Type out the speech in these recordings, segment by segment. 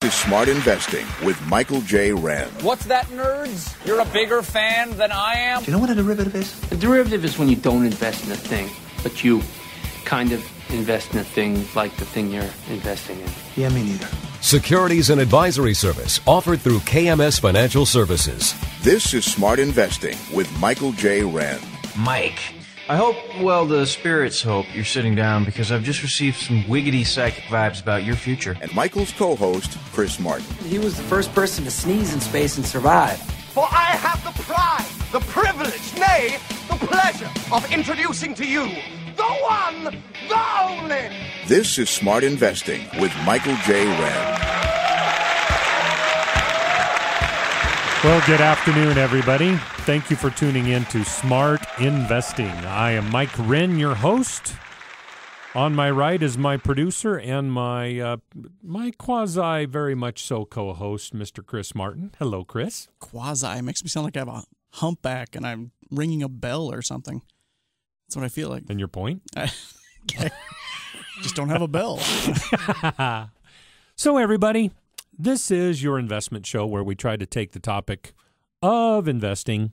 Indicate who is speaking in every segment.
Speaker 1: To Smart Investing with Michael J. Wren.
Speaker 2: What's that, nerds? You're a bigger fan than I am?
Speaker 3: Do you know what a derivative is?
Speaker 4: A derivative is when you don't invest in a thing, but you kind of invest in a thing like the thing you're investing in.
Speaker 3: Yeah, me neither.
Speaker 5: Securities and advisory service offered through KMS Financial Services.
Speaker 1: This is Smart Investing with Michael J. Wren.
Speaker 3: Mike.
Speaker 6: I hope, well, the spirits hope you're sitting down because I've just received some wiggity psychic vibes about your future.
Speaker 1: And Michael's co-host, Chris Martin.
Speaker 7: He was the first person to sneeze in space and survive.
Speaker 8: For I have the pride, the privilege, nay, the pleasure of introducing to you the one, the only.
Speaker 1: This is Smart Investing with Michael J. Wren.
Speaker 9: Well, good afternoon, everybody. Thank you for tuning in to Smart Investing. I am Mike Wren, your host. On my right is my producer and my quasi, very much so co-host, Mr. Chris Martin. Hello, Chris.
Speaker 10: Quasi makes me sound like I have a humpback and I'm ringing a bell or something. That's what I feel like.
Speaker 9: And your point?
Speaker 10: Just don't have a bell.
Speaker 9: So, everybody, this is your investment show where we try to take the topic of investing.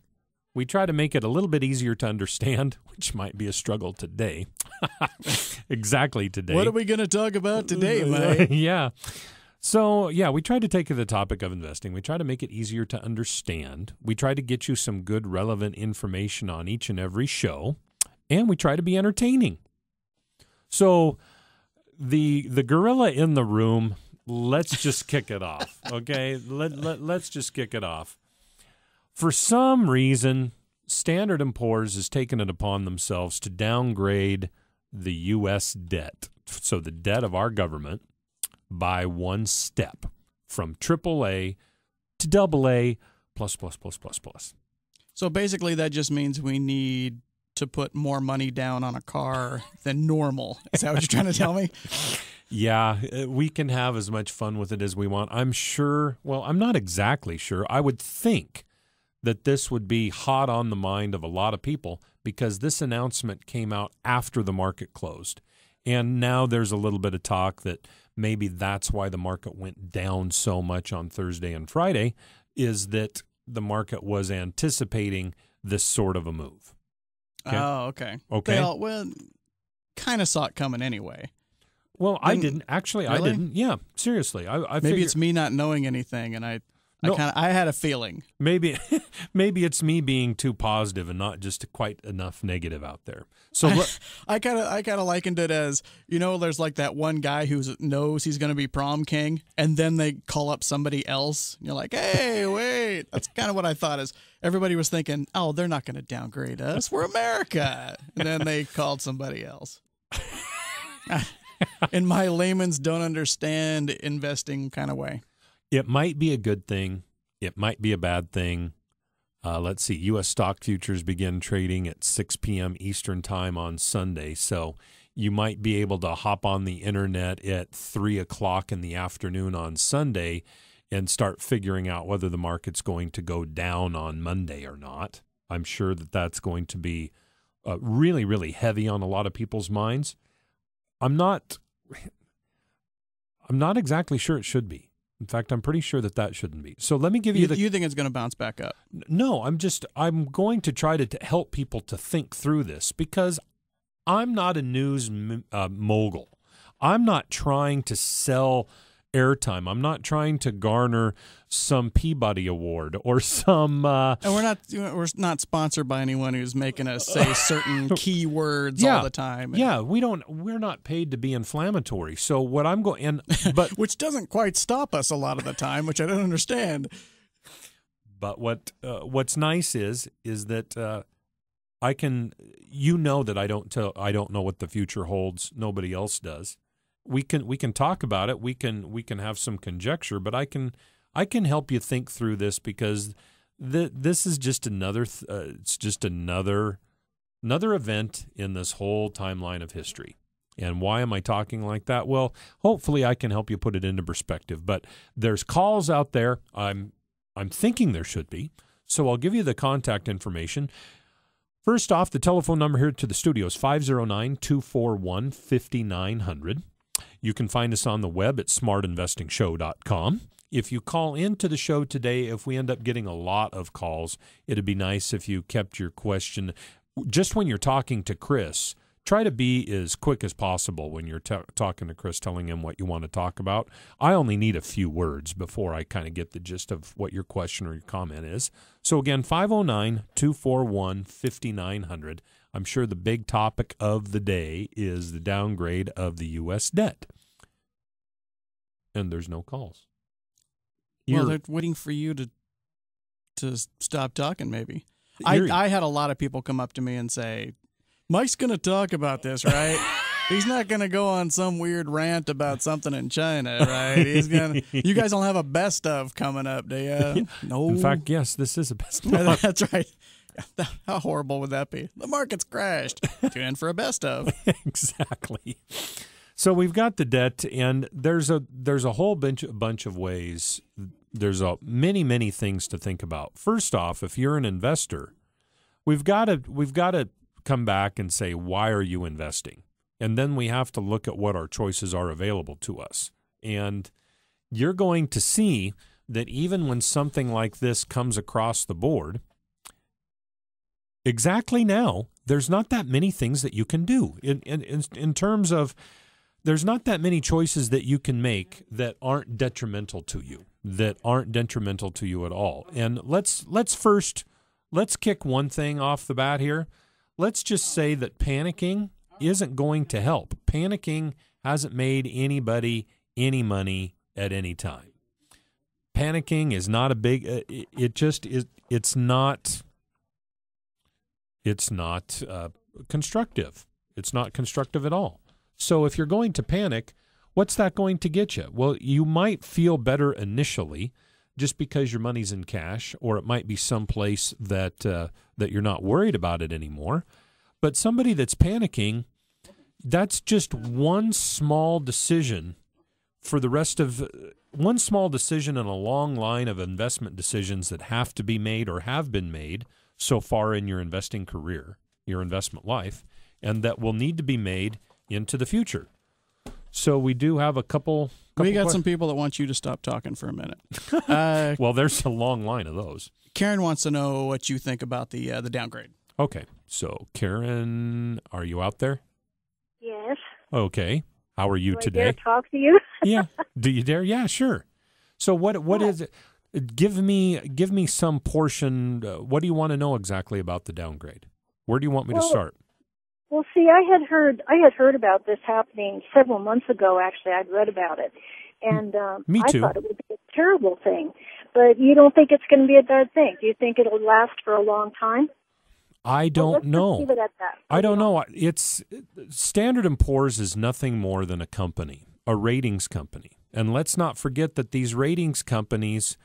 Speaker 9: We try to make it a little bit easier to understand, which might be a struggle today. Exactly today.
Speaker 10: What are we going to talk about today, Mike?
Speaker 9: Yeah. So, we try to take the topic of investing. We try to make it easier to understand. We try to get you some good, relevant information on each and every show. And we try to be entertaining. So, the gorilla in the room, let's just kick it off, okay? Let's just kick it off. For some reason, Standard & Poor's has taken it upon themselves to downgrade the U.S. debt, so the debt of our government, by one step, from AAA to AA plus.
Speaker 10: So basically that just means we need to put more money down on a car than normal. Is that what you're trying to tell me?
Speaker 9: Yeah, we can have as much fun with it as we want. I'm sure, well, I'm not exactly sure. I would think that this would be hot on the mind of a lot of people because this announcement came out after the market closed. And now there's a little bit of talk that maybe that's why the market went down so much on Thursday and Friday, is that the market was anticipating this sort of a move. Okay?
Speaker 10: Oh, okay.
Speaker 9: Okay.
Speaker 10: Well, kind of saw it coming anyway.
Speaker 9: Well, I didn't. Actually,
Speaker 10: really?
Speaker 9: I didn't. Yeah, seriously. I
Speaker 10: maybe it's me not knowing anything, and I had a feeling.
Speaker 9: Maybe it's me being too positive and not just quite enough negative out there. So
Speaker 10: I kind of likened it as, you know, there's like that one guy who knows he's going to be prom king, and then they call up somebody else. And you're like, hey, wait. That's kind of what I thought. Is everybody was thinking, oh, they're not going to downgrade us. We're America. And then they called somebody else. In my layman's don't understand investing kind of way.
Speaker 9: It might be a good thing. It might be a bad thing. Let's see. U.S. stock futures begin trading at 6 p.m. Eastern time on Sunday. So you might be able to hop on the internet at 3 o'clock in the afternoon on Sunday and start figuring out whether the market's going to go down on Monday or not. I'm sure that that's going to be really, really heavy on a lot of people's minds. I'm not exactly sure it should be. In fact, I'm pretty sure that shouldn't be. So let me give you
Speaker 10: You think it's going to bounce back up?
Speaker 9: No, I'm going to try to help people to think through this because I'm not a news mogul. I'm not trying to sell airtime. I'm not trying to garner some Peabody Award or some.
Speaker 10: And we're not sponsored by anyone who's making us say certain keywords all the time.
Speaker 9: Yeah, we're not paid to be inflammatory. So what I'm going but
Speaker 10: which doesn't quite stop us a lot of the time, which I don't understand.
Speaker 9: But what's nice is that I can, that I don't know what the future holds. Nobody else does. We can talk about it. We can have some conjecture, but I can help you think through this because this is just another event in this whole timeline of history. And why am I talking like that? Well, hopefully I can help you put it into perspective. But there's calls out there. I'm thinking there should be. So I'll give you the contact information. First off, the telephone number here to the studio is 509-241-5900. You can find us on the web at smartinvestingshow.com. If you call into the show today, if we end up getting a lot of calls, it'd be nice if you kept your question. Just when you're talking to Chris, try to be as quick as possible when you're talking to Chris, telling him what you want to talk about. I only need a few words before I kind of get the gist of what your question or your comment is. So again, 509-241-5900. I'm sure the big topic of the day is the downgrade of the U.S. debt. And there's no calls.
Speaker 10: Well, they're waiting for you to stop talking, maybe. I had a lot of people come up to me and say, Mike's going to talk about this, right? He's not going to go on some weird rant about something in China, right? You guys don't have a best of coming up, do you? No.
Speaker 9: In fact, yes, this is a best of.
Speaker 10: That's right. How horrible would that be? The market's crashed. Tune in for a best of.
Speaker 9: Exactly. So we've got the debt, and there's a whole bunch of ways. There's many things to think about. First off, if you're an investor, we've got to come back and say, why are you investing? And then we have to look at what our choices are available to us. And you're going to see that even when something like this comes across the board, exactly now, there's not that many things that you can do in terms of. There's not that many choices that you can make that aren't detrimental to you, at all. And let's kick one thing off the bat here. Let's just say that panicking isn't going to help. Panicking hasn't made anybody any money at any time. Panicking is not a big. It just is. It's not constructive. It's not constructive at all. So if you're going to panic, what's that going to get you? Well, you might feel better initially just because your money's in cash, or it might be someplace that you're not worried about it anymore. But somebody that's panicking, that's just one small decision for the rest of one small decision in a long line of investment decisions that have to be made or have been made so far in your investing career, your investment life, and that will need to be made into the future. So we do have a couple
Speaker 10: we got some people that want you to stop talking for a minute.
Speaker 9: Well, there's a long line of those.
Speaker 10: Karen wants to know what you think about the downgrade.
Speaker 9: Okay. So Karen, are you out there?
Speaker 3: Yes.
Speaker 9: Okay. How are you
Speaker 3: Do
Speaker 9: today?
Speaker 3: I dare talk to you?
Speaker 9: Yeah. Do you dare? Yeah, sure. So what is it? Give me some portion. What do you want to know exactly about the downgrade? Where do you want me to start?
Speaker 3: Well, see, I had heard about this happening several months ago. Actually, I'd read about it, and
Speaker 9: Me too.
Speaker 3: I thought it would be a terrible thing. But you don't think it's going to be a bad thing? Do you think it'll last for a long time?
Speaker 9: I don't know.
Speaker 3: Leave it at that.
Speaker 9: I don't know. It's Standard & Poor's is nothing more than a company, a ratings company, and let's not forget that these ratings companies,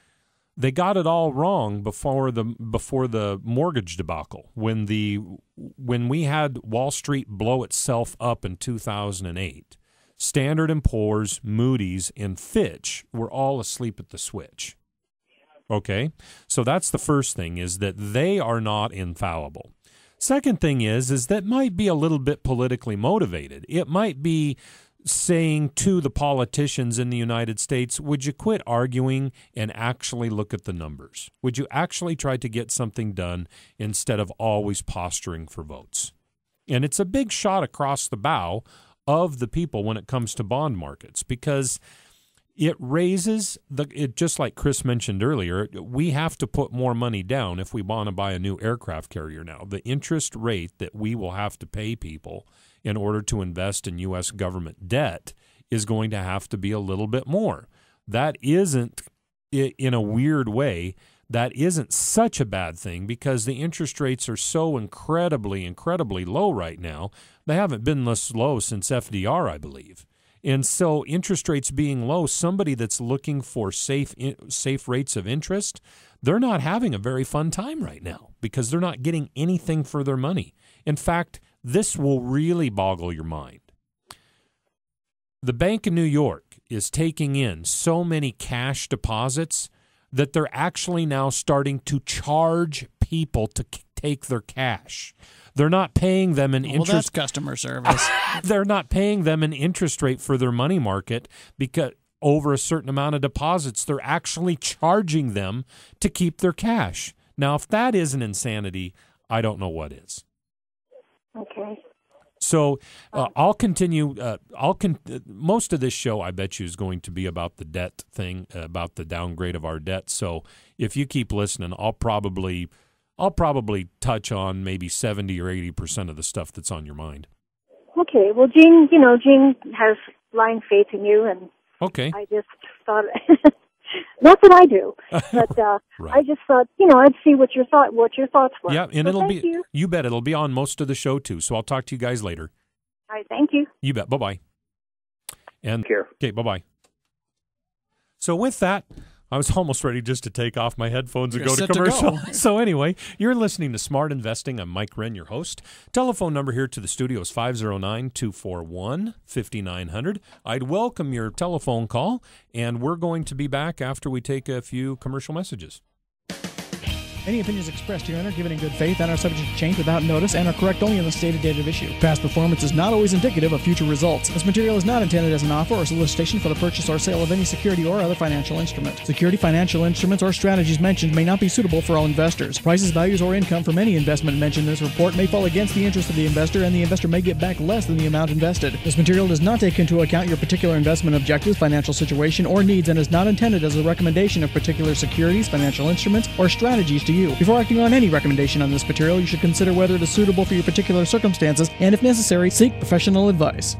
Speaker 9: they got it all wrong before the mortgage debacle. When we had Wall Street blow itself up in 2008, Standard & Poor's, Moody's, and Fitch were all asleep at the switch. Okay? So that's the first thing, is that they are not infallible. Second thing is that might be a little bit politically motivated. It might be saying to the politicians in the United States, would you quit arguing and actually look at the numbers? Would you actually try to get something done instead of always posturing for votes? And it's a big shot across the bow of the people when it comes to bond markets, because it raises just like Chris mentioned earlier, we have to put more money down if we want to buy a new aircraft carrier now. The interest rate that we will have to pay people in order to invest in U.S. government debt is going to have to be a little bit more. That isn't, in a weird way, that isn't such a bad thing, because the interest rates are so incredibly low right now. They haven't been this low since FDR, I believe. And so interest rates being low, somebody that's looking for safe rates of interest, they're not having a very fun time right now because they're not getting anything for their money. In fact, this will really boggle your mind. The Bank of New York is taking in so many cash deposits that they're actually now starting to charge people to take their cash. They're not paying them an interest.
Speaker 10: Well, that's customer service.
Speaker 9: They're not paying them an interest rate for their money market because over a certain amount of deposits, they're actually charging them to keep their cash. Now, if that isn't insanity, I don't know what is.
Speaker 3: Okay.
Speaker 9: So I'll continue. Most of this show, I bet you, is going to be about the debt thing, about the downgrade of our debt. So if you keep listening, I'll probably touch on maybe 70 or 80% of the stuff that's on your mind.
Speaker 3: Okay. Well, Gene has blind faith in you, and
Speaker 9: okay.
Speaker 3: I just thought, not that I do, but
Speaker 9: right.
Speaker 3: I just thought, I'd see what your thoughts were.
Speaker 9: Yeah, and
Speaker 3: so
Speaker 9: you bet it'll be on most of the show too. So I'll talk to you guys later.
Speaker 3: All right. Thank you.
Speaker 9: You bet. Bye-bye. And
Speaker 11: care.
Speaker 9: Okay, bye-bye. So with that, I was almost ready just to take off my headphones and go to commercial. So anyway, you're listening to Smart Investing. I'm Mike Wren, your host. Telephone number here to the studio is 509-241-5900. I'd welcome your telephone call, and we're going to be back after we take a few commercial messages.
Speaker 12: Any opinions expressed herein are given in good faith and are subject to change without notice and are correct only on the stated date of issue. Past performance is not always indicative of future results. This material is not intended as an offer or solicitation for the purchase or sale of any security or other financial instrument. Security, financial instruments, or strategies mentioned may not be suitable for all investors. Prices, values, or income from any investment mentioned in this report may fall against the interest of the investor, and the investor may get back less than the amount invested. This material does not take into account your particular investment objectives, financial situation, or needs, and is not intended as a recommendation of particular securities, financial instruments, or strategies to you. Before acting on any recommendation on this material, you should consider whether it is suitable for your particular circumstances and, if necessary, seek professional advice.